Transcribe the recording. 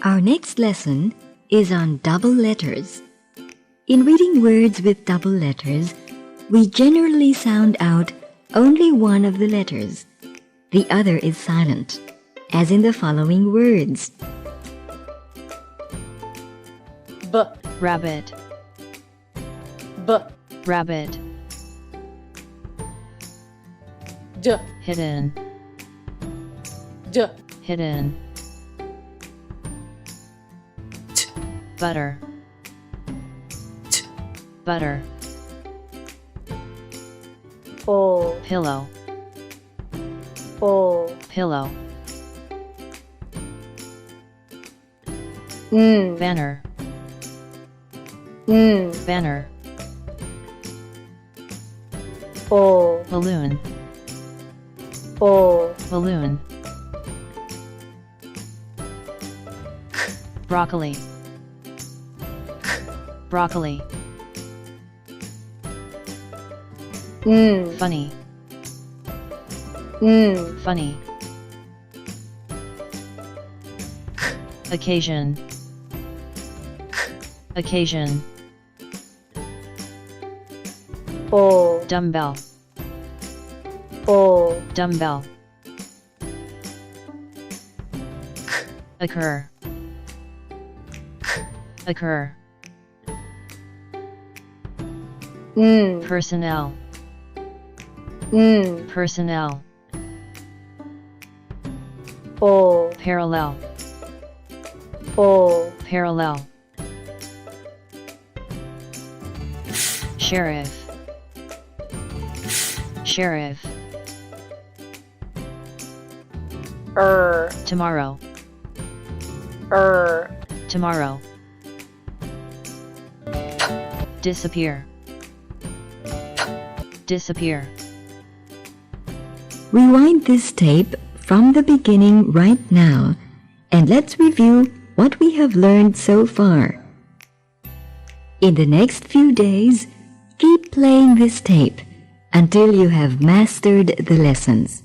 Our next lesson is on double letters. In reading words with double letters, we generally sound out only one of the letters. The other is silent, as in the following words. B, rabbit, b, rabbit, d, hidden, d, hidden, t, butter, t, butter, o, pillow, o, pillow, banner, banner, o, balloon, o, balloon, broccoli, broccoli, funny, funny, occasion, occasion, o, dumbbell, o, dumbbell, occur, occur, personnel, personnel, o, parallel, o, parallel, sheriff, sheriff, tomorrow, tomorrow, disappear, disappear. Rewind this tape from the beginning right now, and let's review what we have learned so far. In the next few days, keep playing this tape until you have mastered the lessons.